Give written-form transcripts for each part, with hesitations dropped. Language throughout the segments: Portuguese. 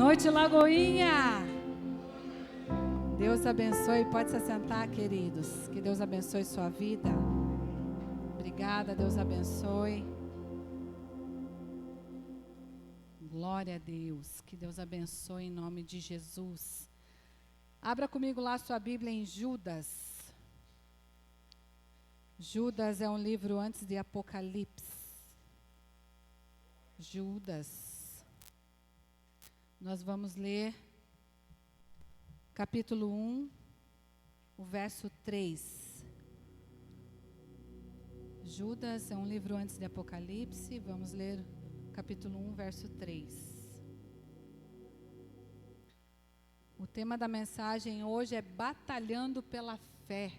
noite, Lagoinha! Deus abençoe, pode se assentar, queridos. Que Deus abençoe sua vida. Obrigada, Deus abençoe. Glória a Deus, que Deus abençoe em nome de Jesus. Abra comigo lá sua Bíblia em Judas. Judas é um livro antes de Apocalipse. Judas. Nós vamos ler capítulo 1, o verso 3. Judas é um livro antes de Apocalipse. Vamos ler capítulo 1, verso 3. O tema da mensagem hoje é batalhando pela fé.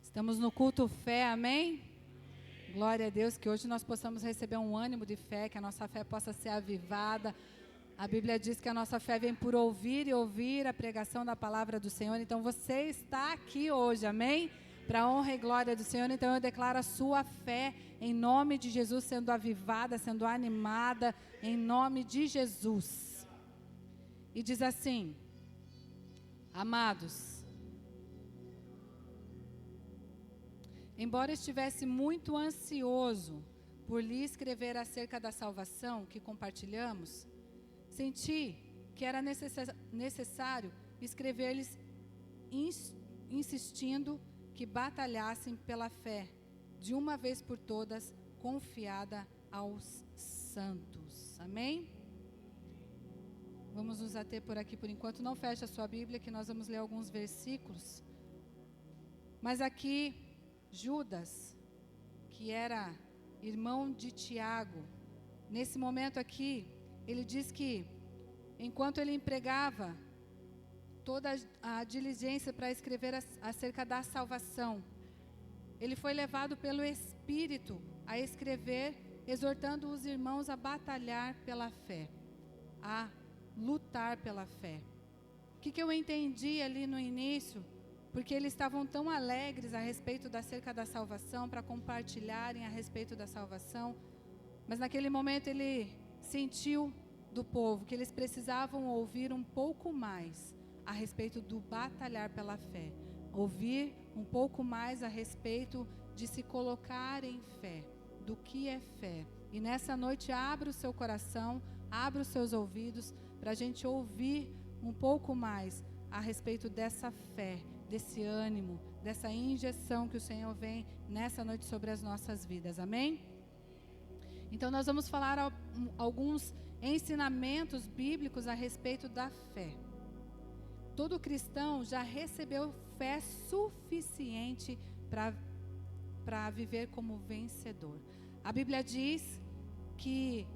Estamos no culto fé, amém? Glória a Deus, que hoje nós possamos receber um ânimo de fé, que a nossa fé possa ser avivada. A Bíblia diz que a nossa fé vem por ouvir e ouvir a pregação da palavra do Senhor. Então você está aqui hoje, amém? Para a honra e glória do Senhor. Então eu declaro a sua fé em nome de Jesus sendo avivada, sendo animada, em nome de Jesus. E diz assim: amados, embora estivesse muito ansioso por lhe escrever acerca da salvação que compartilhamos, senti que era necessário escrever-lhes insistindo que batalhassem pela fé, de uma vez por todas, confiada aos santos. Amém? Vamos nos ater por aqui por enquanto. Não feche a sua Bíblia, que nós vamos ler alguns versículos. Mas aqui, Judas, que era irmão de Tiago, nesse momento aqui, ele diz que, enquanto ele empregava toda a diligência para escrever acerca da salvação, ele foi levado pelo Espírito a escrever, exortando os irmãos a batalhar pela fé, a lutar pela fé. O que eu entendi ali no início? Porque eles estavam tão alegres a respeito acerca da salvação, para compartilharem a respeito da salvação, mas naquele momento ele sentiu do povo que eles precisavam ouvir um pouco mais a respeito do batalhar pela fé, ouvir um pouco mais a respeito de se colocar em fé, do que é fé. E nessa noite abra o seu coração, abra os seus ouvidos para a gente ouvir um pouco mais a respeito dessa fé, desse ânimo, dessa injeção que o Senhor vem nessa noite sobre as nossas vidas, amém? Então nós vamos falar alguns ensinamentos bíblicos a respeito da fé. Todo cristão já recebeu fé suficiente para viver como vencedor. A Bíblia diz que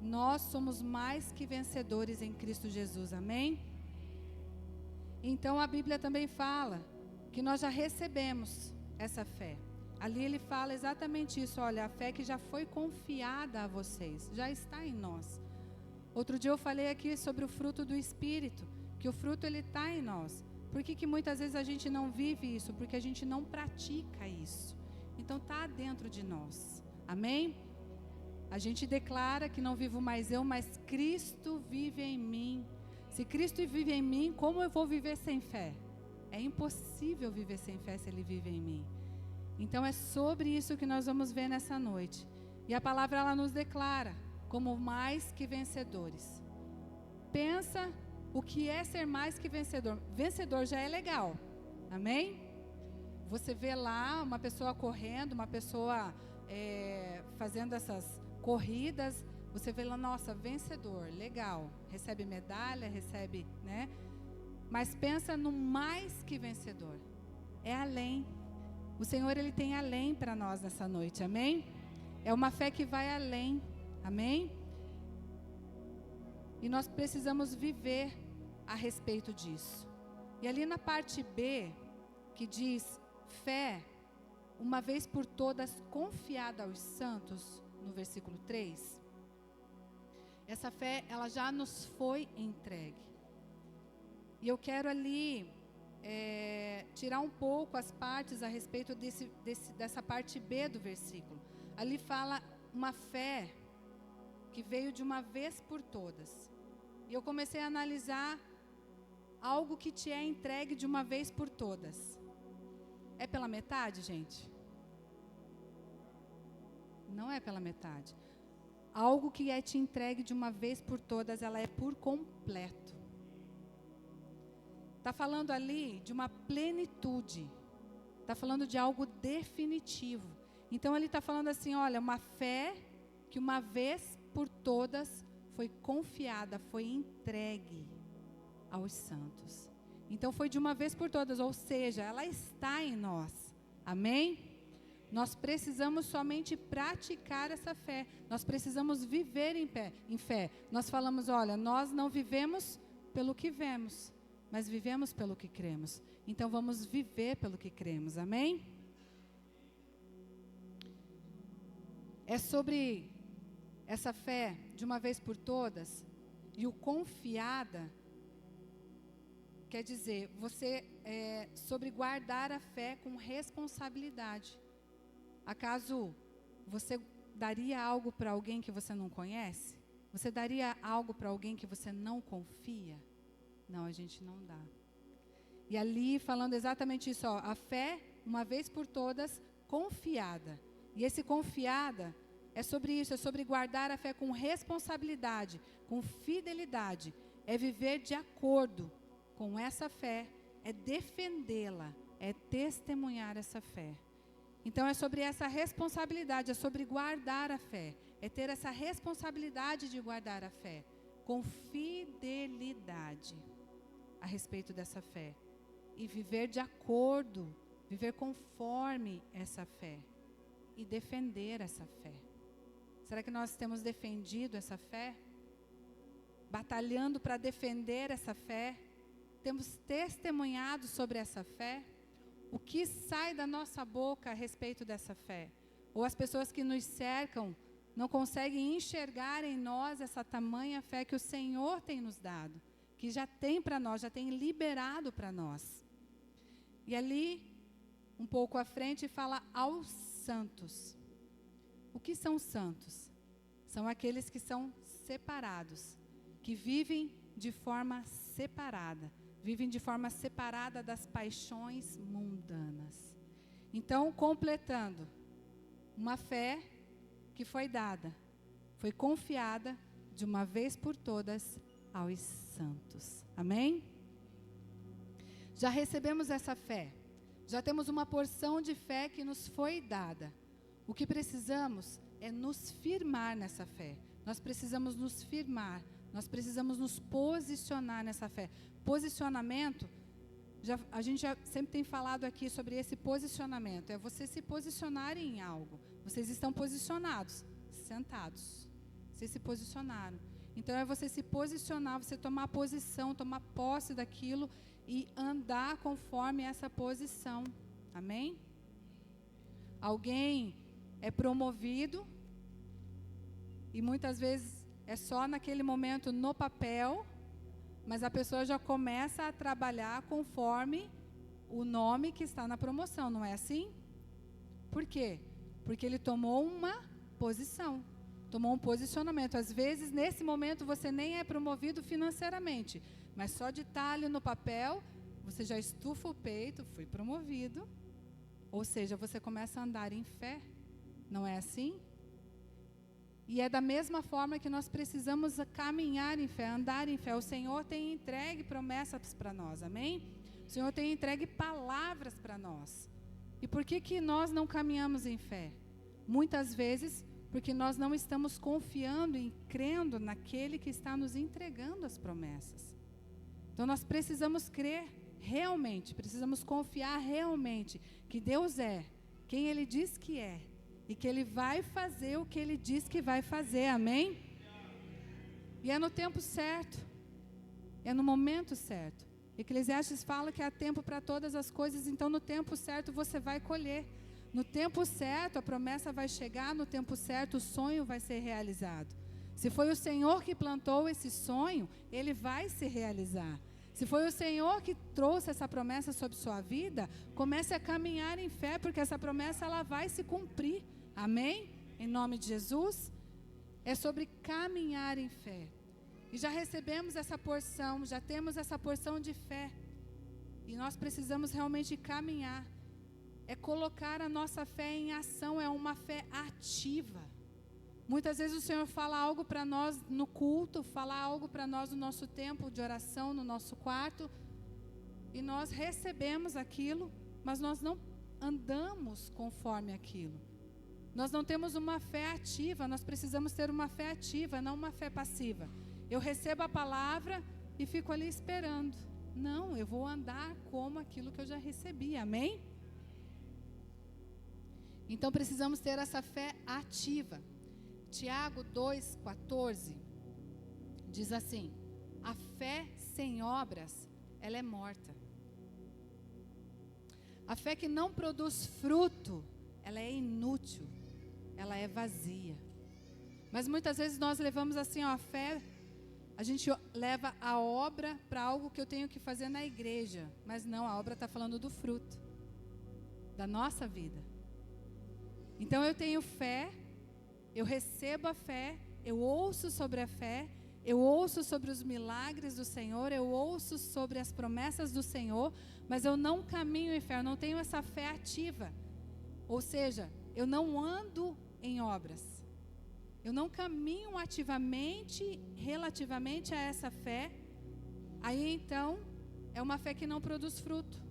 nós somos mais que vencedores em Cristo Jesus, amém? Então a Bíblia também fala que nós já recebemos essa fé. Ali ele fala exatamente isso, olha, a fé que já foi confiada a vocês, já está em nós. Outro dia eu falei aqui sobre o fruto do Espírito, que o fruto ele está em nós. Por que muitas vezes a gente não vive isso? Porque a gente não pratica isso. Então está dentro de nós, amém? A gente declara que não vivo mais eu, mas Cristo vive em mim. Se Cristo vive em mim, como eu vou viver sem fé? É impossível viver sem fé se Ele vive em mim. Então é sobre isso que nós vamos ver nessa noite. E a palavra ela nos declara como mais que vencedores. Pensa o que é ser mais que vencedor. Vencedor já é legal, amém? Você vê lá uma pessoa correndo, uma pessoa fazendo essas corridas, você vê lá, nossa, vencedor, legal, recebe medalha, recebe, né? Mas pensa no mais que vencedor, é além. O Senhor, Ele tem além para nós nessa noite, amém? É uma fé que vai além, amém? E nós precisamos viver a respeito disso. E ali na parte B, que diz, fé, uma vez por todas confiada aos santos, no versículo 3, essa fé, ela já nos foi entregue. E eu quero ali tirar um pouco as partes a respeito dessa parte B do versículo. Ali fala uma fé que veio de uma vez por todas. E eu comecei a analisar algo que te é entregue de uma vez por todas. É pela metade, gente? Não é pela metade. Algo que é te entregue de uma vez por todas, ela é por completo. Está falando ali de uma plenitude. Está falando de algo definitivo. Então ele está falando assim, olha, uma fé que uma vez por todas foi confiada, foi entregue aos santos. Então foi de uma vez por todas, ou seja, ela está em nós. Amém? Nós precisamos somente praticar essa fé. Nós precisamos viver em fé. Nós falamos, olha, nós não vivemos pelo que vemos, mas vivemos pelo que cremos. Então vamos viver pelo que cremos. Amém? É sobre essa fé de uma vez por todas. E o confiada quer dizer, sobre guardar a fé com responsabilidade. Acaso você daria algo para alguém que você não conhece? Você daria algo para alguém que você não confia? Não, a gente não dá. E ali falando exatamente isso, ó, a fé, uma vez por todas, confiada. E esse confiada é sobre isso, é sobre guardar a fé com responsabilidade, com fidelidade. É viver de acordo com essa fé, é defendê-la, é testemunhar essa fé. Então é sobre essa responsabilidade, é sobre guardar a fé, é ter essa responsabilidade de guardar a fé, com fidelidade a respeito dessa fé. E viver de acordo, viver conforme essa fé. E defender essa fé. Será que nós temos defendido essa fé? Batalhando para defender essa fé? Temos testemunhado sobre essa fé? O que sai da nossa boca a respeito dessa fé? Ou as pessoas que nos cercam não conseguem enxergar em nós essa tamanha fé que o Senhor tem nos dado, que já tem para nós, já tem liberado para nós. E ali, um pouco à frente, fala aos santos. O que são santos? São aqueles que são separados, que vivem de forma separada. Vivem de forma separada das paixões mundanas. Então, completando, uma fé que foi dada, foi confiada de uma vez por todas aos santos. Amém? Já recebemos essa fé, já temos uma porção de fé que nos foi dada. O que precisamos é nos firmar nessa fé. Nós precisamos nos firmar, nós precisamos nos posicionar nessa fé. Posicionamento, a gente já sempre tem falado aqui sobre esse posicionamento. É você se posicionar em algo. Vocês estão posicionados, sentados. Vocês se posicionaram. Então é você se posicionar, você tomar posição, tomar posse daquilo e andar conforme essa posição. Amém? Alguém é promovido e muitas vezes é só naquele momento no papel, mas a pessoa já começa a trabalhar conforme o nome que está na promoção, não é assim? Por quê? Porque ele tomou uma posição, tomou um posicionamento. Às vezes, nesse momento, você nem é promovido financeiramente, mas só de estar ali no papel, você já estufa o peito, fui promovido. Ou seja, você começa a andar em fé, não é assim? E é da mesma forma que nós precisamos caminhar em fé, andar em fé. O Senhor tem entregue promessas para nós, amém? O Senhor tem entregue palavras para nós. E por que nós não caminhamos em fé? Muitas vezes, porque nós não estamos confiando e crendo naquele que está nos entregando as promessas. Então nós precisamos crer realmente, precisamos confiar realmente que Deus é quem Ele diz que é. E que Ele vai fazer o que Ele diz que vai fazer, amém? E é no tempo certo, é no momento certo. Eclesiastes fala que há tempo para todas as coisas, então no tempo certo você vai colher. No tempo certo a promessa vai chegar, no tempo certo o sonho vai ser realizado. Se foi o Senhor que plantou esse sonho, ele vai se realizar. Se foi o Senhor que trouxe essa promessa sobre sua vida, comece a caminhar em fé, porque essa promessa ela vai se cumprir. Amém? Em nome de Jesus. É sobre caminhar em fé. E já recebemos essa porção, já temos essa porção de fé. E nós precisamos realmente caminhar. É colocar a nossa fé em ação, é uma fé ativa. Muitas vezes o Senhor fala algo para nós no culto, fala algo para nós no nosso tempo de oração, no nosso quarto, e nós recebemos aquilo, mas nós não andamos conforme aquilo. Nós não temos uma fé ativa, nós precisamos ter uma fé ativa, não uma fé passiva. Eu recebo a palavra e fico ali esperando. Não, eu vou andar como aquilo que eu já recebi, amém? Então precisamos ter essa fé ativa. Tiago 2,14 diz assim: a fé sem obras, ela é morta. A fé que não produz fruto, ela é inútil, ela é vazia. Mas muitas vezes nós levamos assim, ó, a fé, a gente leva a obra para algo que eu tenho que fazer na igreja. Mas não, a obra está falando do fruto da nossa vida. Então eu tenho fé, eu recebo a fé, eu ouço sobre a fé, eu ouço sobre os milagres do Senhor, eu ouço sobre as promessas do Senhor, mas eu não caminho em fé, eu não tenho essa fé ativa. Ou seja, eu não ando em obras. Eu não caminho ativamente relativamente a essa fé. Aí então, é uma fé que não produz fruto.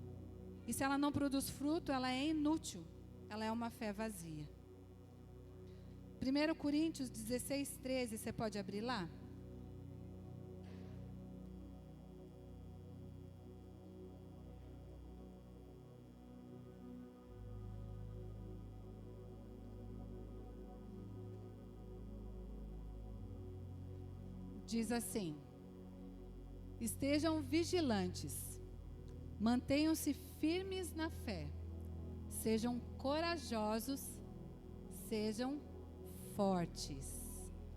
E se ela não produz fruto, ela é inútil. Ela é uma fé vazia. 1 Coríntios 16:13, você pode abrir lá? Diz assim: estejam vigilantes, mantenham-se firmes na fé, sejam corajosos, sejam fortes.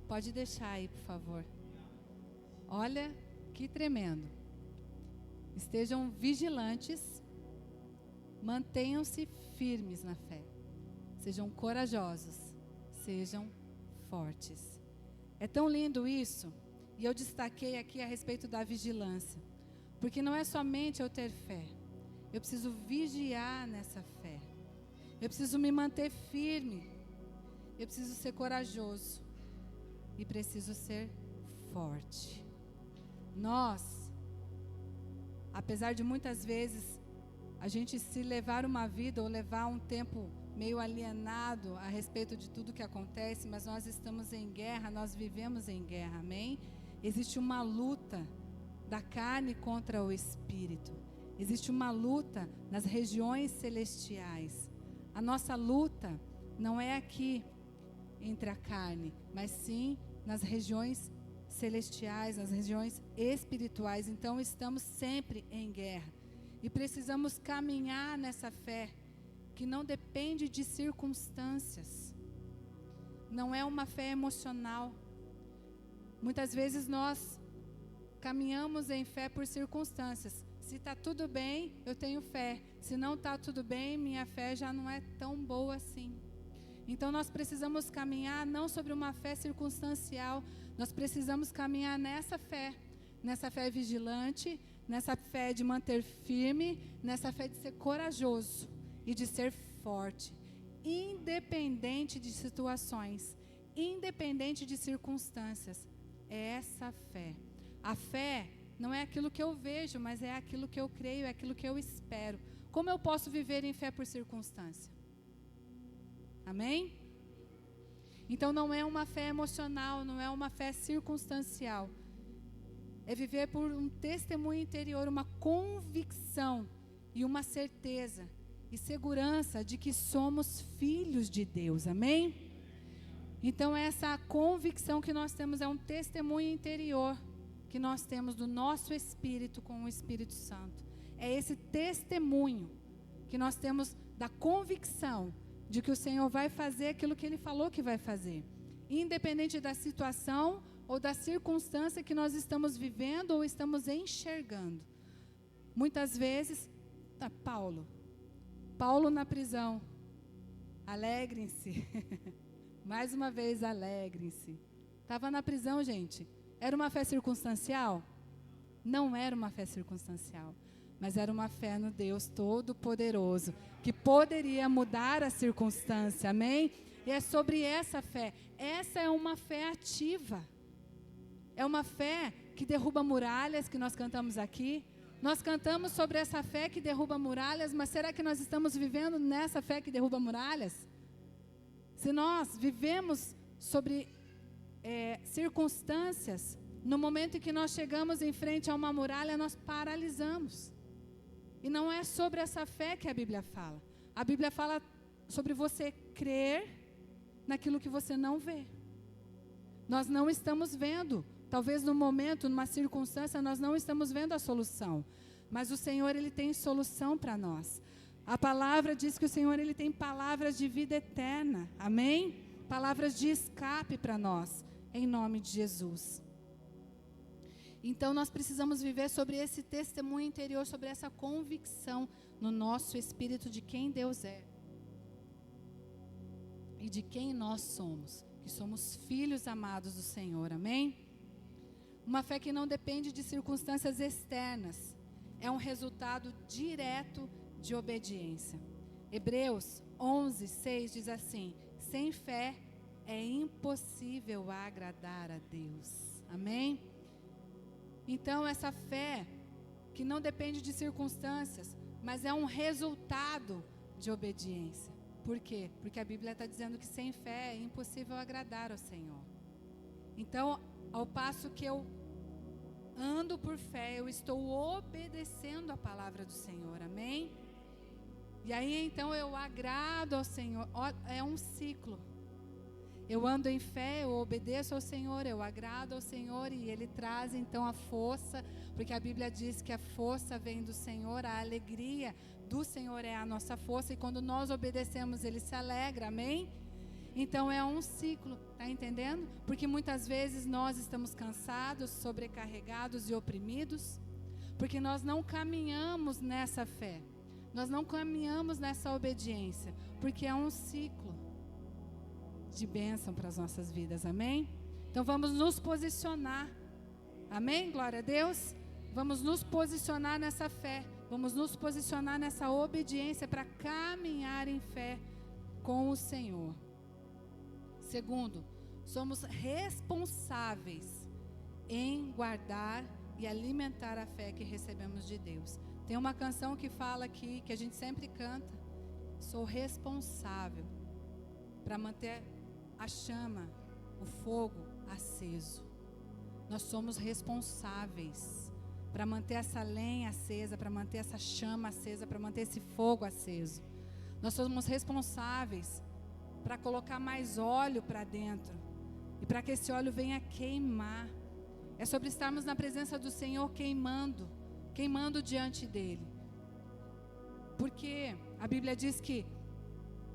Pode deixar aí, por favor. Olha que tremendo. Estejam vigilantes, mantenham-se firmes na fé, sejam corajosos, sejam fortes. É tão lindo isso. E eu destaquei aqui a respeito da vigilância, porque não é somente eu ter fé, eu preciso vigiar nessa fé, eu preciso me manter firme, eu preciso ser corajoso e preciso ser forte. Nós, apesar de muitas vezes a gente se levar uma vida ou levar um tempo meio alienado a respeito de tudo que acontece, mas nós estamos em guerra, nós vivemos em guerra, amém? Existe uma luta da carne contra o espírito. Existe uma luta nas regiões celestiais. A nossa luta não é aqui entre a carne, mas sim nas regiões celestiais, nas regiões espirituais. Então estamos sempre em guerra. E precisamos caminhar nessa fé que não depende de circunstâncias. Não é uma fé emocional. Muitas vezes nós caminhamos em fé por circunstâncias. Se está tudo bem, eu tenho fé. Se não está tudo bem, minha fé já não é tão boa assim. Então nós precisamos caminhar não sobre uma fé circunstancial. Nós precisamos caminhar nessa fé vigilante, nessa fé de manter firme, nessa fé de ser corajoso e de ser forte, independente de situações, independente de circunstâncias. É essa fé. A fé não é aquilo que eu vejo, mas é aquilo que eu creio, é aquilo que eu espero. Como eu posso viver em fé por circunstância? Amém? Então não é uma fé emocional, não é uma fé circunstancial. É viver por um testemunho interior, uma convicção e uma certeza e segurança de que somos filhos de Deus. Amém? Então essa convicção que nós temos é um testemunho interior que nós temos do nosso espírito com o Espírito Santo. É esse testemunho que nós temos da convicção de que o Senhor vai fazer aquilo que Ele falou que vai fazer, independente da situação ou da circunstância que nós estamos vivendo ou estamos enxergando. Muitas vezes, Paulo na prisão, alegrem-se, mais uma vez alegrem-se. Estava na prisão, gente, Era uma fé circunstancial? Não era uma fé circunstancial, mas era uma fé no Deus Todo-Poderoso, que poderia mudar a circunstância, amém? E é sobre essa fé. Essa é uma fé ativa. É uma fé que derruba muralhas, que nós cantamos aqui. Nós cantamos sobre essa fé que derruba muralhas, mas será que nós estamos vivendo nessa fé que derruba muralhas? Se nós vivemos sobre circunstâncias, no momento em que nós chegamos em frente a uma muralha, nós paralisamos. E não é sobre essa fé que a Bíblia fala. A Bíblia fala sobre você crer naquilo que você não vê. Nós não estamos vendo. Talvez no momento, numa circunstância, nós não estamos vendo a solução. Mas o Senhor, Ele tem solução para nós. A palavra diz que o Senhor, Ele tem palavras de vida eterna. Amém? Palavras de escape para nós. Em nome de Jesus. Então nós precisamos viver sobre esse testemunho interior, sobre essa convicção no nosso espírito de quem Deus é. E de quem nós somos. Que somos filhos amados do Senhor. Amém? Uma fé que não depende de circunstâncias externas. É um resultado direto de obediência. Hebreus 11:6 diz assim: sem fé é impossível agradar a Deus. Amém? Então essa fé que não depende de circunstâncias, mas é um resultado de obediência. Por quê? Porque a Bíblia está dizendo que sem fé é impossível agradar ao Senhor. Então, ao passo que eu ando por fé, eu estou obedecendo a palavra do Senhor, amém? E aí então eu agrado ao Senhor, é um ciclo. Eu ando em fé, eu obedeço ao Senhor, eu agrado ao Senhor e Ele traz então a força, porque a Bíblia diz que a força vem do Senhor, a alegria do Senhor é a nossa força e quando nós obedecemos Ele se alegra, amém? Então é um ciclo, tá entendendo? Porque muitas vezes nós estamos cansados, sobrecarregados e oprimidos, porque nós não caminhamos nessa fé, nós não caminhamos nessa obediência, porque é um ciclo de bênção para as nossas vidas, amém? Então vamos nos posicionar, amém? Glória a Deus. Vamos nos posicionar nessa fé, vamos nos posicionar nessa obediência para caminhar em fé com o Senhor. Segundo, somos responsáveis em guardar e alimentar a fé que recebemos de Deus. Tem uma canção que fala aqui, que a gente sempre canta: sou responsável para manter a chama, o fogo aceso. Nós somos responsáveis para manter essa lenha acesa, para manter essa chama acesa, para manter esse fogo aceso. Nós somos responsáveis para colocar mais óleo para dentro e para que esse óleo venha queimar. É sobre estarmos na presença do Senhor queimando diante dEle. Porque a Bíblia diz que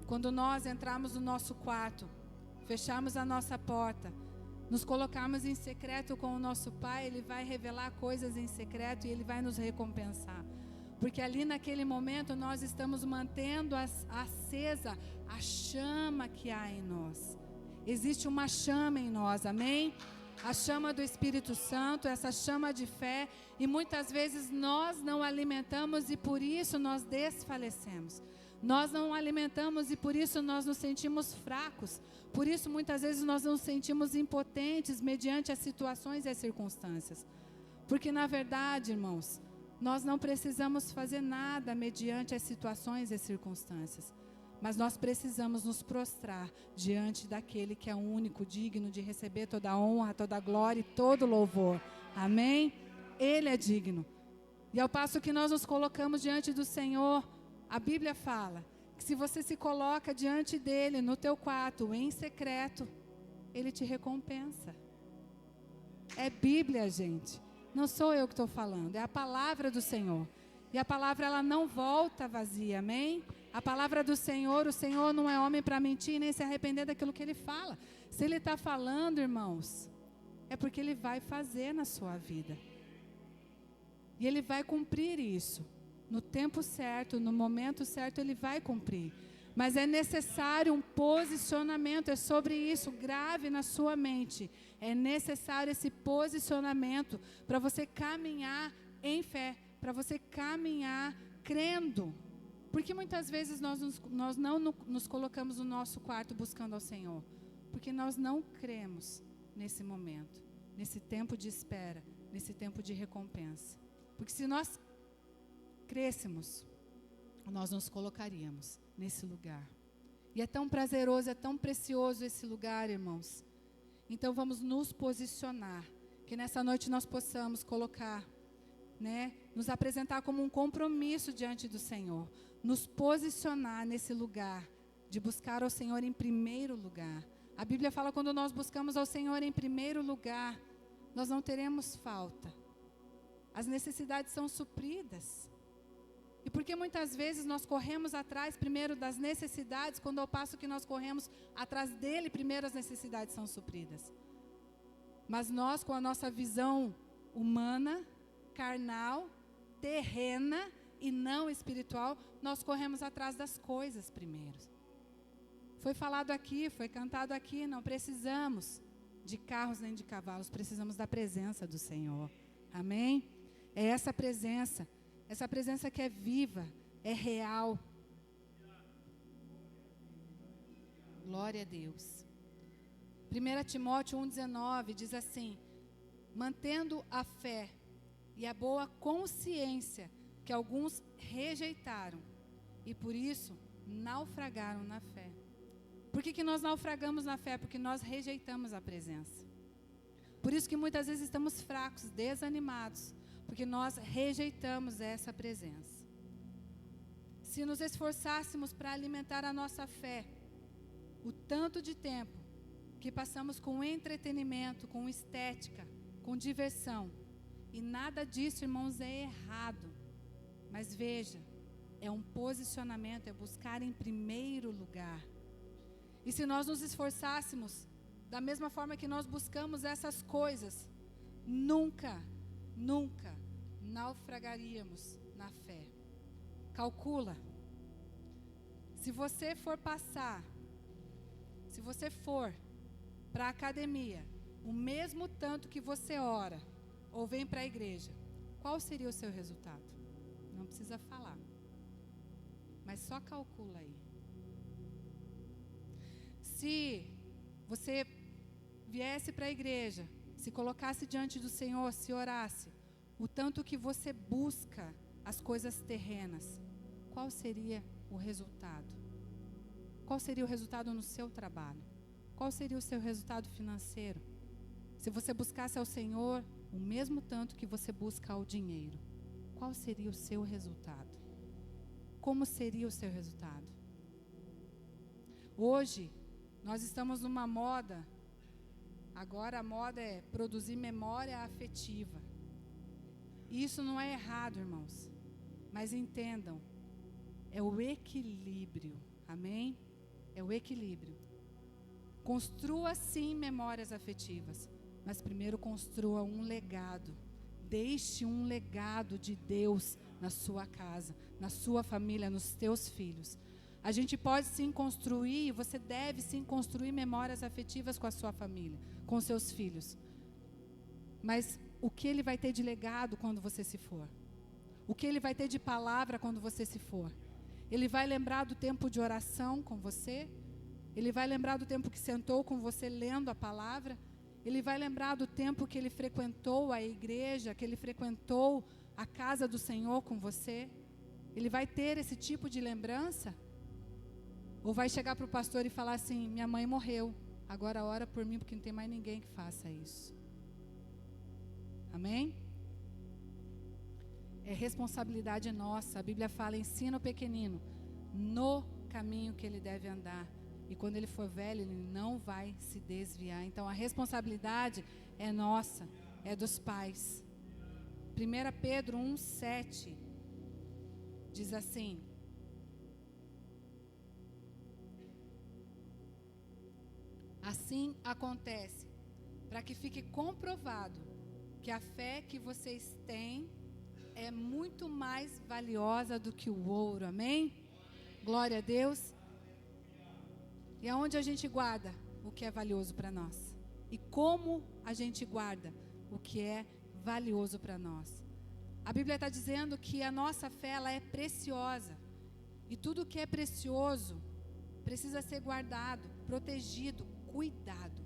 quando nós entrarmos no nosso quarto, fecharmos a nossa porta, nos colocarmos em secreto com o nosso Pai, Ele vai revelar coisas em secreto e Ele vai nos recompensar. Porque ali naquele momento nós estamos mantendo acesa a chama que há em nós. Existe uma chama em nós, amém? A chama do Espírito Santo, essa chama de fé, e muitas vezes nós não alimentamos e por isso nós desfalecemos. Nós não alimentamos e por isso nós nos sentimos fracos. Por isso muitas vezes nós nos sentimos impotentes mediante as situações e as circunstâncias. Porque na verdade, irmãos, nós não precisamos fazer nada mediante as situações e as circunstâncias. Mas nós precisamos nos prostrar diante daquele que é o único digno de receber toda a honra, toda a glória e todo o louvor. Amém? Ele é digno. E ao passo que nós nos colocamos diante do Senhor, a Bíblia fala que se você se coloca diante dele, no teu quarto, em secreto, ele te recompensa. É Bíblia, gente. Não sou eu que estou falando, é a palavra do Senhor. E a palavra, ela não volta vazia, amém? A palavra do Senhor, o Senhor não é homem para mentir, nem se arrepender daquilo que Ele fala. Se Ele está falando, irmãos, é porque Ele vai fazer na sua vida. E Ele vai cumprir isso. No tempo certo, no momento certo, Ele vai cumprir. Mas é necessário um posicionamento, é sobre isso, grave na sua mente. É necessário esse posicionamento para você caminhar em fé, para você caminhar crendo. Porque muitas vezes nós não nos colocamos no nosso quarto buscando ao Senhor. Porque nós não cremos nesse momento, nesse tempo de espera, nesse tempo de recompensa. Porque se nós crêssemos, nós nos colocaríamos nesse lugar. E é tão prazeroso, é tão precioso esse lugar, irmãos. Então vamos nos posicionar, que nessa noite nós possamos colocar, nos apresentar como um compromisso diante do Senhor, nos posicionar nesse lugar de buscar ao Senhor em primeiro lugar. A Bíblia fala quando nós buscamos ao Senhor em primeiro lugar, nós não teremos falta. As necessidades são supridas. E porque muitas vezes nós corremos atrás primeiro das necessidades, quando ao passo que nós corremos atrás dele, primeiro as necessidades são supridas. Mas nós, com a nossa visão humana, carnal, terrena e não espiritual, nós corremos atrás das coisas primeiro. Foi falado aqui, foi cantado aqui, não precisamos de carros nem de cavalos, precisamos da presença do Senhor. Amém? É essa presença que é viva, é real. Glória a Deus. 1 Timóteo 1,19 diz assim: mantendo a fé e a boa consciência que alguns rejeitaram e por isso naufragaram na fé. Por que nós naufragamos na fé? Porque nós rejeitamos a presença. Por isso que muitas vezes estamos fracos, desanimados, porque nós rejeitamos essa presença. Se nos esforçássemos para alimentar a nossa fé, o tanto de tempo que passamos com entretenimento, com estética, com diversão, e nada disso, irmãos, é errado. Mas veja, é um posicionamento, é buscar em primeiro lugar. E se nós nos esforçássemos da mesma forma que nós buscamos essas coisas, nunca naufragaríamos na fé. Calcula. Se você for para a academia, o mesmo tanto que você ora ou vem para a igreja, qual seria o seu resultado? Não precisa falar. Mas só calcula aí. Se você viesse para a igreja, se colocasse diante do Senhor, se orasse, o tanto que você busca as coisas terrenas, qual seria o resultado? Qual seria o resultado no seu trabalho? Qual seria o seu resultado financeiro? Se você buscasse ao Senhor o mesmo tanto que você busca ao dinheiro, qual seria o seu resultado? Como seria o seu resultado? Hoje, nós estamos numa moda, agora a moda é produzir memória afetiva. Isso não é errado, irmãos, mas entendam, é o equilíbrio, amém? É o equilíbrio. Construa sim memórias afetivas, mas primeiro construa um legado. Deixe um legado de Deus na sua casa, na sua família, nos teus filhos. A gente pode sim construir, você deve sim construir memórias afetivas com a sua família, com seus filhos. Mas o que ele vai ter de legado quando você se for? O que ele vai ter de palavra quando você se for? Ele vai lembrar do tempo de oração com você? Ele vai lembrar do tempo que sentou com você lendo a palavra? Ele vai lembrar do tempo que ele frequentou a igreja, que ele frequentou a casa do Senhor com você? Ele vai ter esse tipo de lembrança? Ou vai chegar para o pastor e falar assim: minha mãe morreu, agora ora por mim porque não tem mais ninguém que faça isso? Amém? É responsabilidade nossa. A Bíblia fala: ensina o pequenino no caminho que ele deve andar, e quando ele for velho ele não vai se desviar. Então a responsabilidade é nossa, é dos pais. 1 Pedro 1,7 diz assim: assim acontece, para que fique comprovado que a fé que vocês têm é muito mais valiosa do que o ouro. Amém? Glória a Deus. E aonde a gente guarda o que é valioso para nós? E como a gente guarda o que é valioso para nós? A Bíblia está dizendo que a nossa fé, ela é preciosa. E tudo que é precioso precisa ser guardado, protegido, cuidado.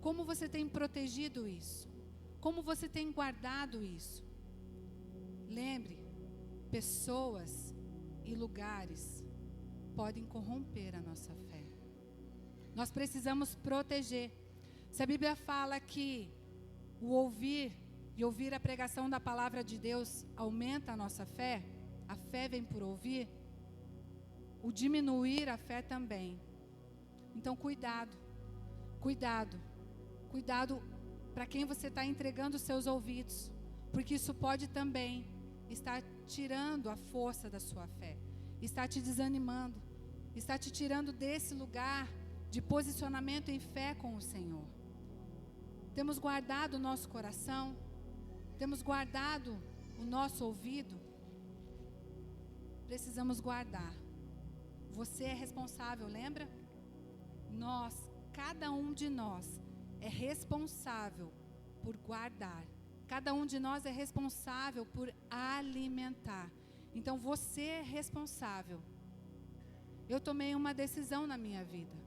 Como você tem protegido isso? Como você tem guardado isso? Lembre, pessoas e lugares podem corromper a nossa fé. Nós precisamos proteger. Se a Bíblia fala que o ouvir e ouvir a pregação da palavra de Deus aumenta a nossa fé, a fé vem por ouvir, o diminuir a fé também. Então cuidado, cuidado, cuidado para quem você está entregando os seus ouvidos, porque isso pode também estar tirando a força da sua fé, está te desanimando, está te tirando desse lugar de posicionamento em fé com o Senhor. Temos guardado o nosso coração, temos guardado o nosso ouvido, precisamos guardar. Você é responsável, lembra? Nós, cada um de nós é responsável por guardar. Cada um de nós é responsável por alimentar. Então você é responsável. Eu tomei uma decisão na minha vida.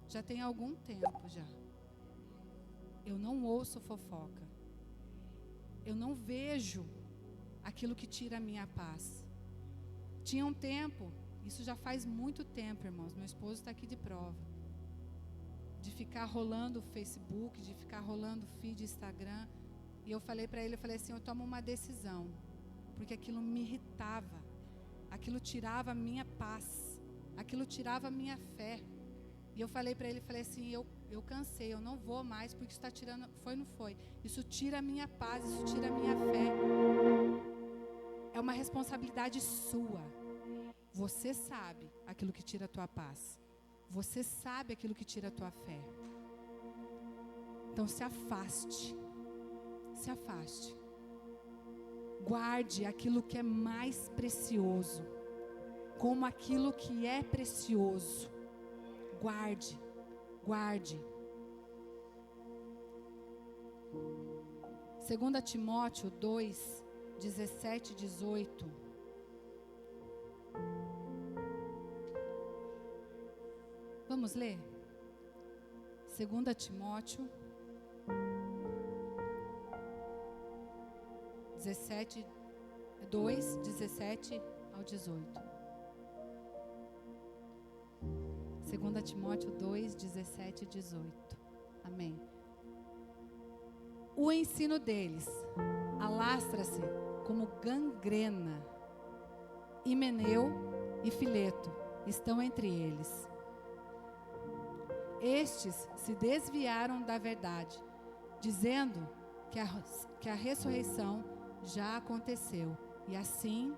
Já tem algum tempo já. Eu não ouço fofoca. Eu não vejo aquilo que tira a minha paz. Tinha um tempo, isso já faz muito tempo, irmãos, meu esposo está aqui de prova, de ficar rolando o Facebook, de ficar rolando o feed Instagram. E eu falei para ele, eu falei assim, eu tomo uma decisão, porque aquilo me irritava, aquilo tirava a minha paz, aquilo tirava a minha fé. E eu falei para ele, falei assim, eu cansei, eu não vou mais, porque isso está tirando, não foi, isso tira a minha paz, isso tira a minha fé. É uma responsabilidade sua. Você sabe aquilo que tira a tua paz. Você sabe aquilo que tira a tua fé. Então se afaste. Se afaste. Guarde aquilo que é mais precioso, como aquilo que é precioso. Guarde, guarde. 2 Timóteo 2, 17 e 18. Vamos ler? 2 Timóteo 2, 17 ao 18. 2 Timóteo 2, 17 e 18. Amém. O ensino deles alastra-se como gangrena. Himeneu e Fileto estão entre eles. Estes se desviaram da verdade, dizendo que a ressurreição já aconteceu, e assim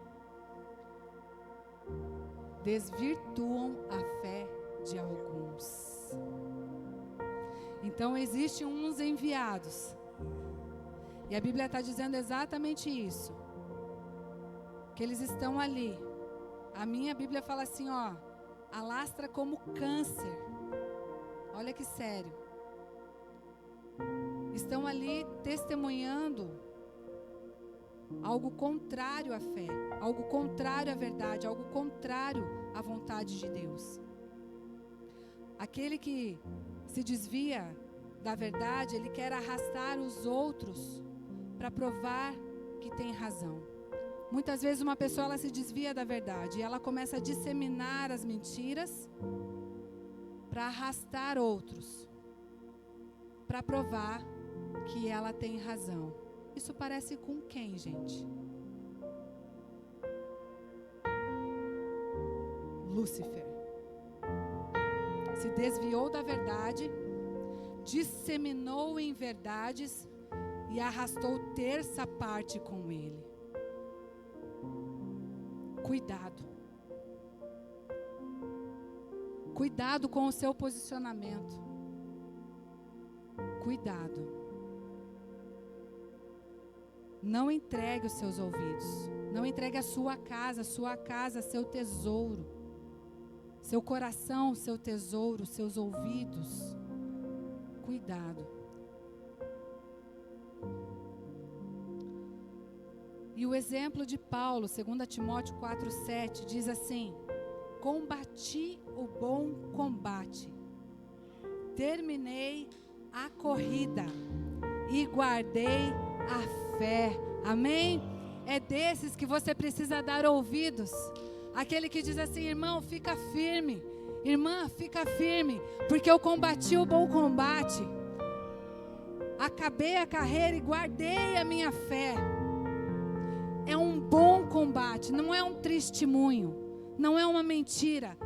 desvirtuam a fé de alguns. Então existem uns enviados, e a Bíblia está dizendo exatamente isso, que eles estão ali. A minha Bíblia fala assim, ó, alastra como câncer. Olha que sério. Estão ali testemunhando algo contrário à fé, algo contrário à verdade, algo contrário à vontade de Deus. Aquele que se desvia da verdade, ele quer arrastar os outros para provar que tem razão. Muitas vezes uma pessoa ela se desvia da verdade e ela começa a disseminar as mentiras para arrastar outros, para provar que ela tem razão. Isso parece com quem, gente? Lúcifer. Se desviou da verdade, disseminou em verdades e arrastou terça parte com ele. Cuidado. Cuidado com o seu posicionamento. Cuidado. Não entregue os seus ouvidos. Não entregue a sua casa, seu tesouro. seu coração, seu tesouro, seus ouvidos. Cuidado. E o exemplo de Paulo, 2 Timóteo 4,7, diz assim: combati o bom combate, terminei a corrida e guardei a fé. Amém? É desses que você precisa dar ouvidos. Aquele que diz assim: irmão, fica firme. Irmã, fica firme, porque eu combati o bom combate. Acabei a carreira e guardei a minha fé. É um bom combate, não é um testemunho, não é uma mentira,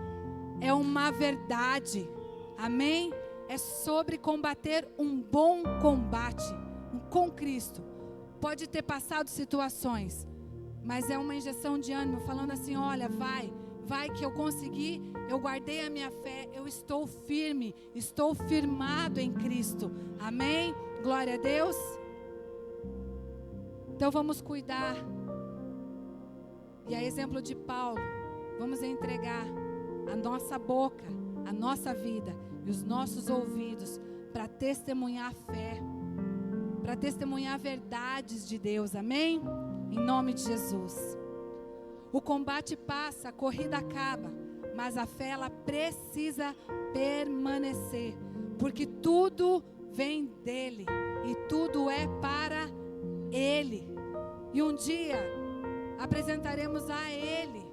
é uma verdade. Amém? É sobre combater um bom combate com Cristo. Pode ter passado situações, mas é uma injeção de ânimo, falando assim: olha, vai que eu consegui, eu guardei a minha fé, eu estou firme, estou firmado em Cristo. Amém? Glória a Deus. Então vamos cuidar. E a exemplo de Paulo, vamos entregar a nossa boca, a nossa vida e os nossos ouvidos para testemunhar a fé, para testemunhar verdades de Deus. Amém? Em nome de Jesus. O combate passa, a corrida acaba, mas a fé, ela precisa permanecer, porque tudo vem dele e tudo é para ele. E um dia apresentaremos a ele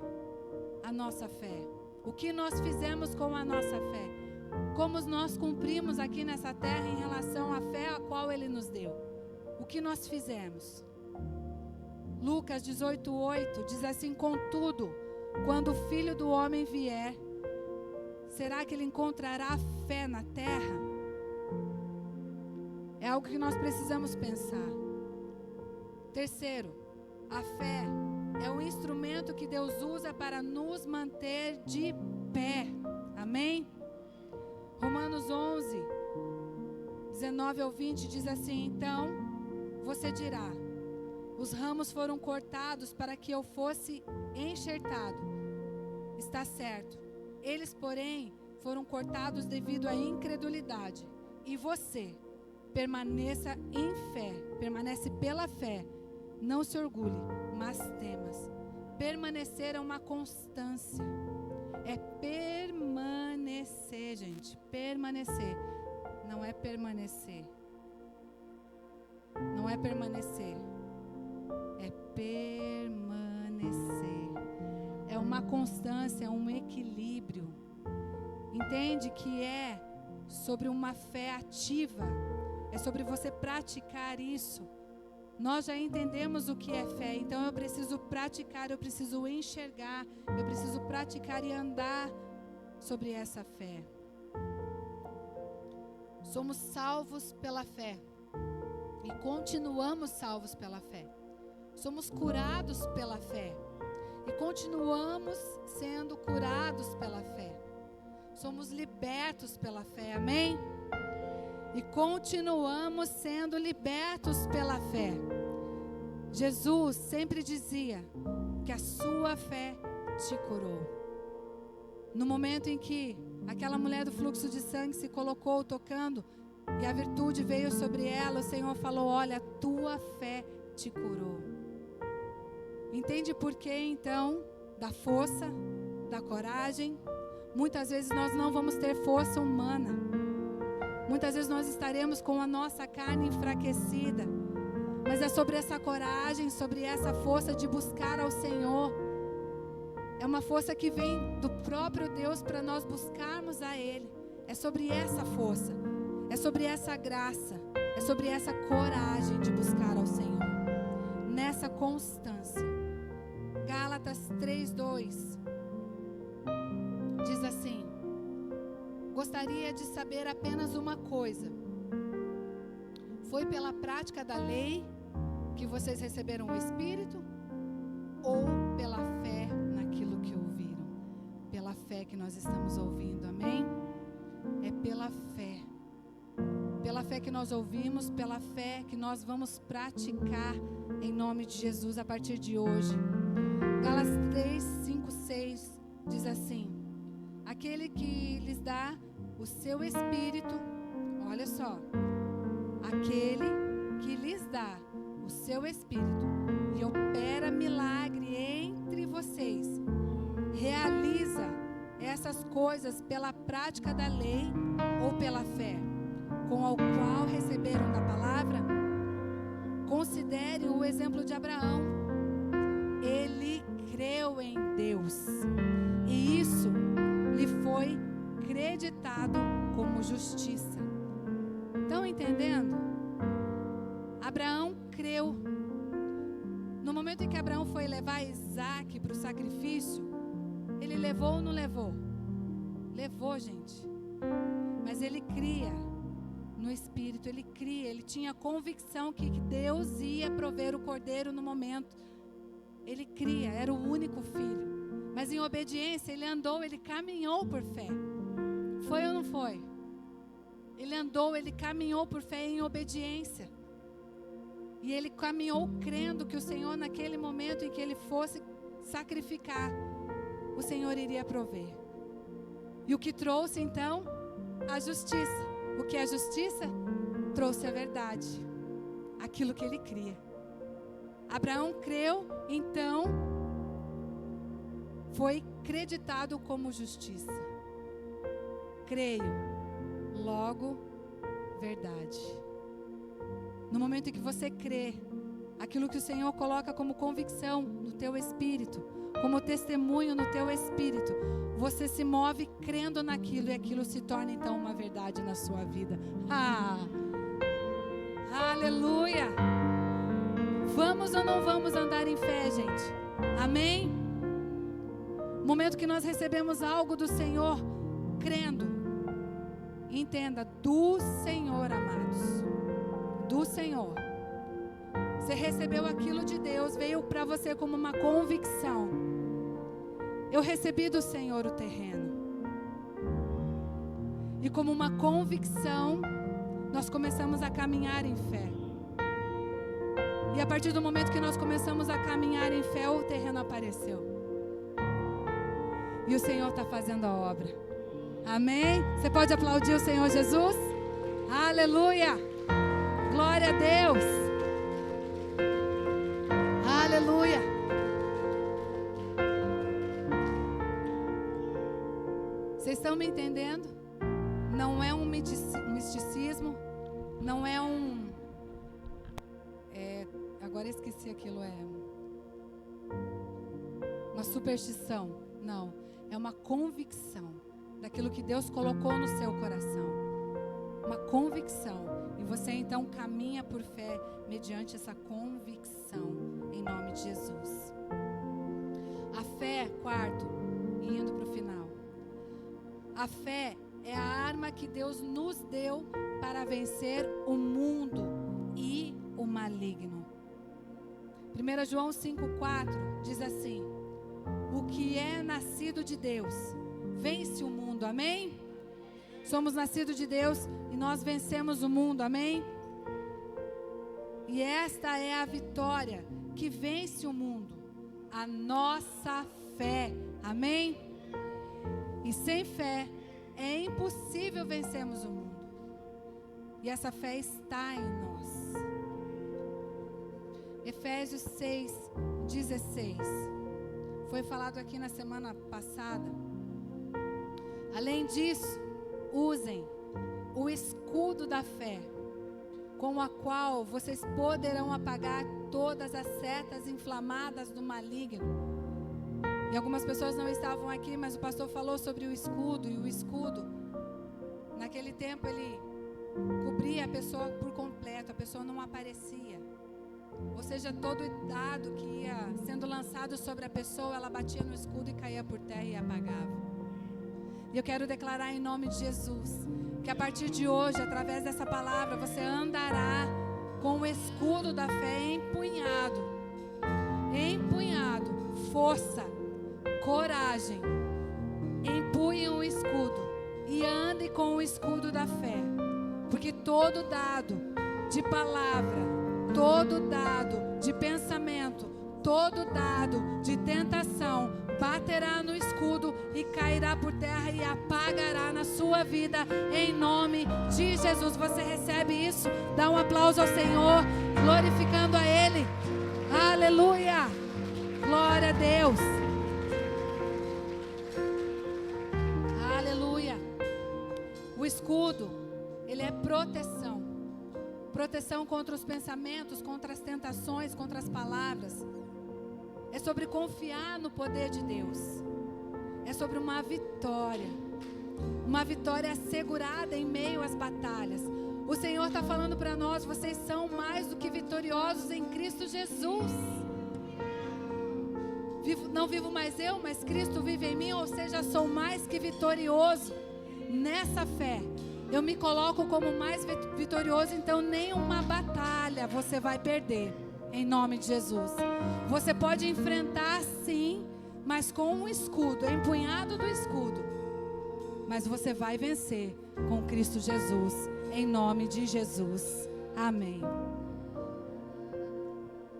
a nossa fé. O que nós fizemos com a nossa fé? Como nós cumprimos aqui nessa terra em relação à fé a qual ele nos deu? O que nós fizemos? Lucas 18:8 diz assim: contudo, quando o Filho do Homem vier, será que ele encontrará fé na terra? É algo que nós precisamos pensar. Terceiro, a fé é o instrumento que Deus usa para nos manter de pé. Amém? Romanos 11, 19 ao 20 diz assim: então você dirá: os ramos foram cortados para que eu fosse enxertado. Está certo. Eles, porém, foram cortados devido à incredulidade. E você permaneça em fé, permanece pela fé. Não se orgulhe, mas temas. Permanecer é uma constância. É permanecer, gente. Permanecer. Não é permanecer. Não é permanecer. É permanecer. É uma constância, é um equilíbrio. Entende que é sobre uma fé ativa. É sobre você praticar isso. Nós já entendemos o que é fé, então eu preciso praticar, eu preciso enxergar, eu preciso praticar e andar sobre essa fé. Somos salvos pela fé e continuamos salvos pela fé. Somos curados pela fé e continuamos sendo curados pela fé. Somos libertos pela fé, amém? E continuamos sendo libertos pela fé. Jesus sempre dizia que a sua fé te curou. No momento em que aquela mulher do fluxo de sangue se colocou tocando e a virtude veio sobre ela, o Senhor falou: olha, a tua fé te curou. Entende por que então da força, da coragem? Muitas vezes nós não vamos ter força humana. Muitas vezes nós estaremos com a nossa carne enfraquecida. Mas é sobre essa coragem, sobre essa força de buscar ao Senhor. É uma força que vem do próprio Deus para nós buscarmos a Ele. É sobre essa força. É sobre essa graça. É sobre essa coragem de buscar ao Senhor. Nessa constância. Gálatas 3:2 diz assim: gostaria de saber apenas uma coisa. Foi pela prática da lei que vocês receberam o Espírito? Ou pela fé naquilo que ouviram? Pela fé que nós estamos ouvindo, amém? É pela fé. Pela fé que nós ouvimos, pela fé que nós vamos praticar em nome de Jesus a partir de hoje. Gálatas 3:5-6 diz assim: aquele que lhes dá o seu Espírito, olha só, aquele que lhes dá o seu Espírito e opera milagre entre vocês, realiza essas coisas pela prática da lei ou pela fé, com a qual receberam da palavra. Considere o exemplo de Abraão. Ele creu em Deus e isso lhe foi creditado como justiça. Estão entendendo? Abraão creu. No momento em que Abraão foi levar Isaac para o sacrifício, ele levou ou não levou? Levou, gente. Mas ele cria no Espírito, ele cria, ele tinha convicção que Deus ia prover o cordeiro no momento. Ele cria, era o único filho. Mas em obediência, ele andou, ele caminhou por fé. Foi ou não foi? Ele andou, ele caminhou por fé em obediência. E ele caminhou crendo que o Senhor, naquele momento em que ele fosse sacrificar, o Senhor iria prover. E o que trouxe então? A justiça. O que é a justiça? Trouxe a verdade. Aquilo que ele cria. Abraão creu, então foi creditado como justiça. Creio, logo verdade. No momento em que você crê, aquilo que o Senhor coloca como convicção no teu espírito, como testemunho no teu espírito, você se move crendo naquilo e aquilo se torna então uma verdade na sua vida. Aleluia! Vamos ou não vamos andar em fé, gente? Amém? Momento que nós recebemos algo do Senhor, crendo. Entenda, do Senhor, amados. Do Senhor. Você recebeu aquilo de Deus, veio para você como uma convicção. Eu recebi do Senhor o terreno. E como uma convicção, nós começamos a caminhar em fé. E a partir do momento que nós começamos a caminhar em fé, o terreno apareceu. E o Senhor está fazendo a obra. Amém? Você pode aplaudir o Senhor Jesus? Aleluia! Glória a Deus! Aleluia! Vocês estão me entendendo? Não é um misticismo, não é agora esqueci aquilo, uma superstição. Não, é uma convicção daquilo que Deus colocou no seu coração. Uma convicção. E você então caminha por fé mediante essa convicção, em nome de Jesus. A fé, quarto, e indo para o final. A fé é a arma que Deus nos deu para vencer o mundo e o maligno. 1 João 5,4 diz assim: o que é nascido de Deus vence o mundo, amém? Somos nascidos de Deus e nós vencemos o mundo, amém? E esta é a vitória que vence o mundo, a nossa fé, amém? E sem fé é impossível vencermos o mundo. E essa fé está em nós. Efésios 6:16. Foi falado aqui na semana passada. Além disso, usem o escudo da fé, com a qual vocês poderão apagar todas as setas inflamadas do maligno. E algumas pessoas não estavam aqui, mas o pastor falou sobre o escudo. E o escudo, naquele tempo, ele cobria a pessoa por completo, a pessoa não aparecia. Ou seja, todo dado que ia sendo lançado sobre a pessoa, ela batia no escudo e caía por terra e apagava. E eu quero declarar em nome de Jesus, que a partir de hoje, através dessa palavra, você andará com o escudo da fé empunhado. Empunhado. Força, coragem. Empunhem o escudo e ande com o escudo da fé. Porque todo dado de palavra, todo dado de pensamento, todo dado de tentação baterá no escudo e cairá por terra e apagará na sua vida, em nome de Jesus. Você recebe isso? Dá um aplauso ao Senhor, glorificando a Ele. Aleluia! Glória a Deus. Aleluia. O escudo, ele é proteção. Proteção contra os pensamentos, contra as tentações, contra as palavras. É sobre confiar no poder de Deus. É sobre uma vitória. Uma vitória assegurada em meio às batalhas. O Senhor está falando para nós: vocês são mais do que vitoriosos em Cristo Jesus. Não vivo mais eu, mas Cristo vive em mim, ou seja, sou mais que vitorioso. Nessa fé, eu me coloco como mais vitorioso, então nenhuma batalha você vai perder, em nome de Jesus. Você pode enfrentar sim, mas com um escudo, empunhado do escudo. Mas você vai vencer com Cristo Jesus, em nome de Jesus. Amém.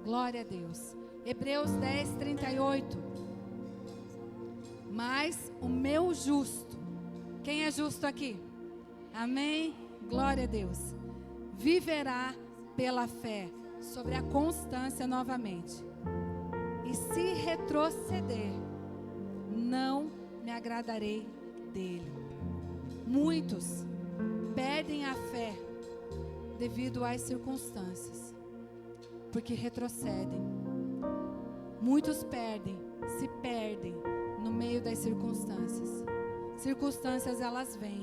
Glória a Deus. Hebreus 10, 38. Mas o meu justo, quem é justo aqui? Amém? Glória a Deus. Viverá pela fé, sobre a constância novamente. E se retroceder, não me agradarei dele. Muitos perdem a fé devido às circunstâncias, porque retrocedem. Muitos se perdem no meio das circunstâncias. Circunstâncias, elas vêm.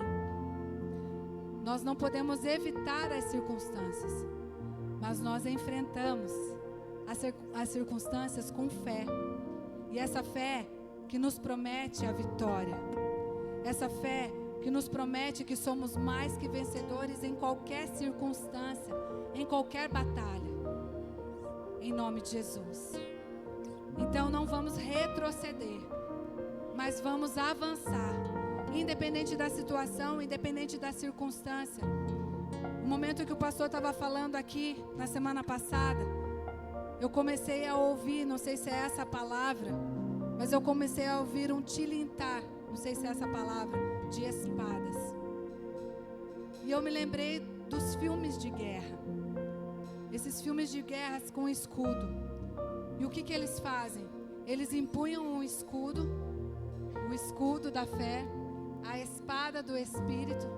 Nós não podemos evitar as circunstâncias, mas nós enfrentamos as circunstâncias com fé. E essa fé que nos promete a vitória. Essa fé que nos promete que somos mais que vencedores em qualquer circunstância, em qualquer batalha. Em nome de Jesus. Então não vamos retroceder, mas vamos avançar. Independente da situação, independente da circunstância. O momento que o pastor estava falando aqui, na semana passada, eu comecei a ouvir, não sei se é essa a palavra, mas eu comecei a ouvir um tilintar, não sei se é essa a palavra, de espadas. E eu me lembrei dos filmes de guerra. Esses filmes de guerra com escudo. E o que eles fazem? Eles empunham o escudo da fé, a espada do Espírito,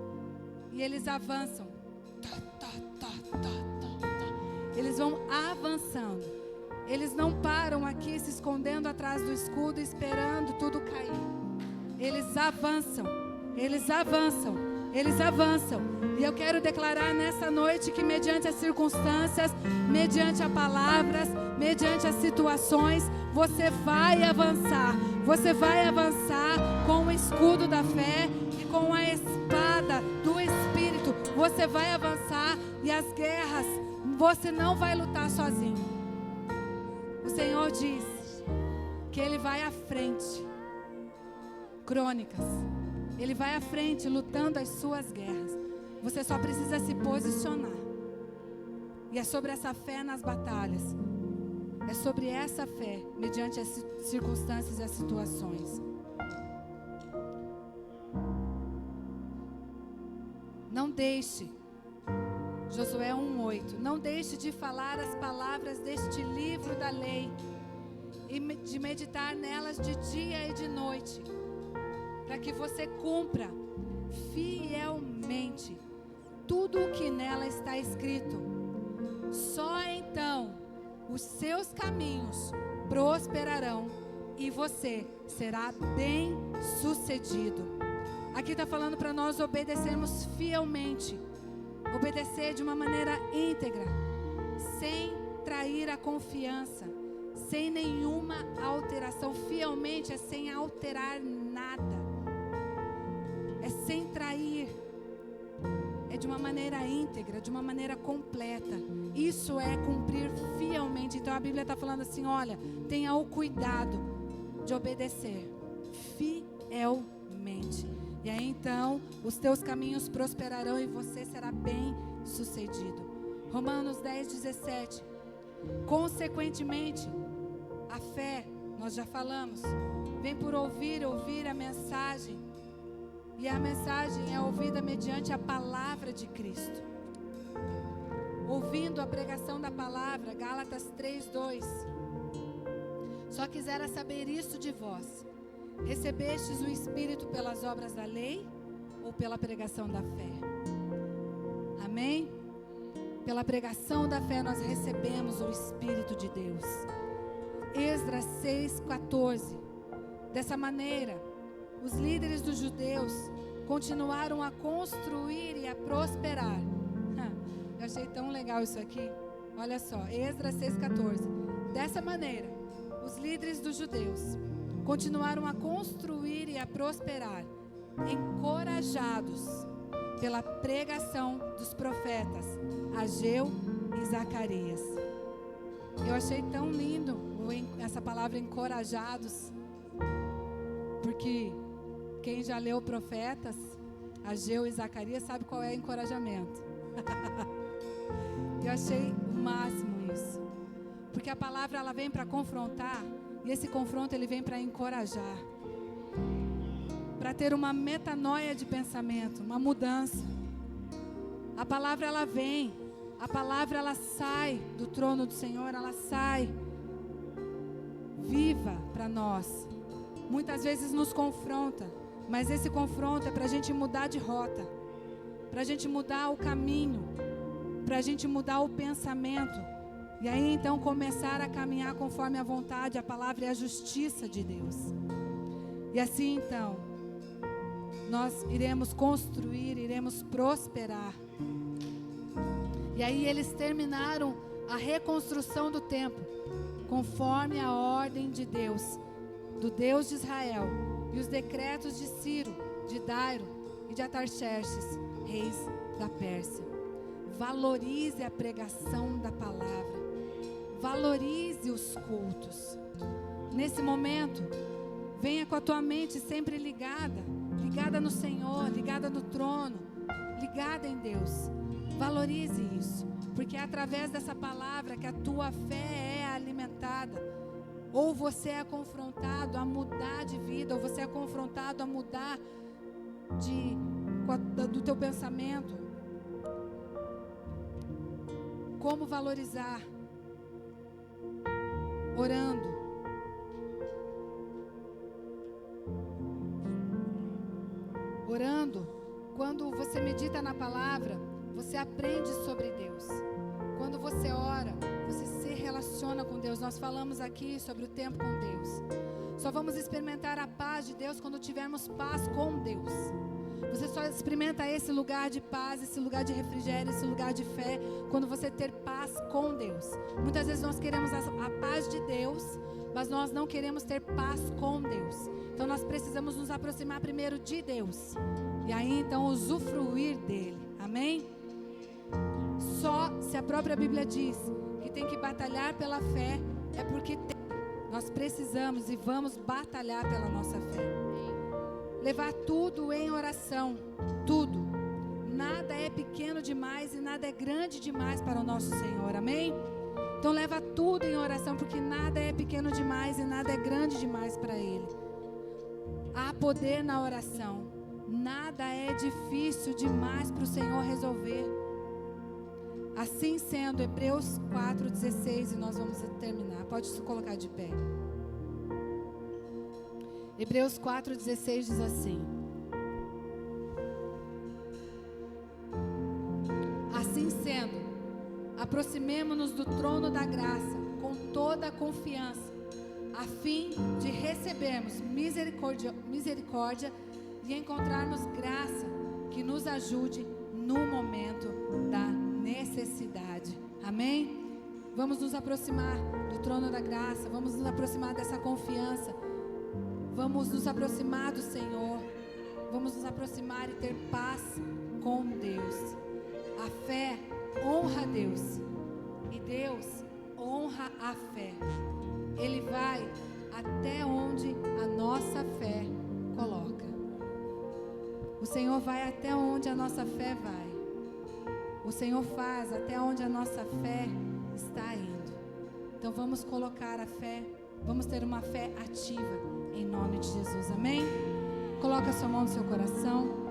e eles avançam. Eles vão avançando. Eles não param aqui se escondendo atrás do escudo, esperando tudo cair. Eles avançam, eles avançam, eles avançam. E eu quero declarar nessa noite que mediante as circunstâncias, mediante as palavras, mediante as situações, você vai avançar. Você vai avançar com o escudo da fé e com a espada do Espírito. Você vai avançar e as guerras, você não vai lutar sozinho. O Senhor diz que Ele vai à frente. Crônicas. Ele vai à frente lutando as suas guerras. Você só precisa se posicionar. E é sobre essa fé nas batalhas. É sobre essa fé, mediante as circunstâncias e as situações. Não deixe, Josué 1:8, não deixe de falar as palavras deste livro da lei e de meditar nelas de dia e de noite, para que você cumpra fielmente tudo o que nela está escrito. Só então os seus caminhos prosperarão e você será bem-sucedido. Aqui está falando para nós obedecermos fielmente. Obedecer de uma maneira íntegra, sem trair a confiança, sem nenhuma alteração. Fielmente é sem alterar nada. É sem trair. É de uma maneira íntegra, de uma maneira completa. Isso é cumprir fielmente. Então a Bíblia está falando assim, olha, tenha o cuidado de obedecer fielmente. E aí então os teus caminhos prosperarão e você será bem sucedido. Romanos 10:17. Consequentemente, a fé nós já falamos. Vem por ouvir a mensagem. E a mensagem é ouvida mediante a palavra de Cristo. Ouvindo a pregação da palavra, Gálatas 3:2. Só quisera saber isso de vós: recebestes o Espírito pelas obras da lei ou pela pregação da fé? Amém? Pela pregação da fé nós recebemos o Espírito de Deus. Esdras 6:14. Dessa maneira, os líderes dos judeus continuaram a construir e a prosperar. Eu achei tão legal isso aqui. Olha só, Esdras 6:14. Dessa maneira, os líderes dos judeus continuaram a construir e a prosperar, encorajados pela pregação dos profetas Ageu e Zacarias. Eu achei tão lindo essa palavra encorajados, porque quem já leu profetas Ageu e Zacarias sabe qual é encorajamento. Eu achei o máximo isso, porque a palavra ela vem para confrontar, e esse confronto ele vem para encorajar, para ter uma metanoia de pensamento, uma mudança. A palavra ela vem, a palavra ela sai do trono do Senhor, ela sai viva para nós. Muitas vezes nos confronta, mas esse confronto é para a gente mudar de rota, para a gente mudar o caminho, para a gente mudar o pensamento, e aí então começar a caminhar conforme a vontade, a palavra e a justiça de Deus. E assim então nós iremos construir, iremos prosperar. E aí eles terminaram a reconstrução do templo conforme a ordem de Deus, do Deus de Israel, e os decretos de Ciro, de Dairo e de Atarxerxes, reis da Pérsia. Valorize a pregação da palavra, valorize os cultos. Nesse momento, venha com a tua mente sempre ligada no Senhor, ligada no trono, ligada em Deus. Valorize isso, porque é através dessa palavra que a tua fé é alimentada. Ou você é confrontado a mudar de vida, ou você é confrontado a mudar do teu pensamento. Como valorizar? Orando. Orando, quando você medita na palavra, você aprende sobre Deus. Quando você ora, você se relaciona com Deus. Nós falamos aqui sobre o tempo com Deus. Só vamos experimentar a paz de Deus quando tivermos paz com Deus. Você só experimenta esse lugar de paz, esse lugar de refrigério, esse lugar de fé, quando você ter paz com Deus. Muitas vezes nós queremos a paz de Deus, mas nós não queremos ter paz com Deus. Então nós precisamos nos aproximar primeiro de Deus, e aí então usufruir dele. Amém? Só se a própria Bíblia diz que tem que batalhar pela fé, é porque nós precisamos e vamos batalhar pela nossa fé. Levar tudo em oração, tudo. Nada é pequeno demais e nada é grande demais para o nosso Senhor, amém? Então leva tudo em oração, porque nada é pequeno demais e nada é grande demais para Ele. Há poder na oração, nada é difícil demais para o Senhor resolver. Assim sendo, Hebreus 4:16, e nós vamos terminar, pode se colocar de pé. Hebreus 4:16 diz assim: assim sendo, aproximemo-nos do trono da graça com toda a confiança, a fim de recebermos misericórdia e encontrarmos graça que nos ajude no momento da necessidade. Amém? Vamos nos aproximar do trono da graça, vamos nos aproximar dessa confiança. Vamos nos aproximar do Senhor. Vamos nos aproximar e ter paz com Deus. A fé honra a Deus, e Deus honra a fé. Ele vai até onde a nossa fé coloca. O Senhor vai até onde a nossa fé vai. O Senhor faz até onde a nossa fé está indo. Então vamos colocar a fé Vamos ter uma fé ativa, em nome de Jesus, amém? Coloca a sua mão no seu coração.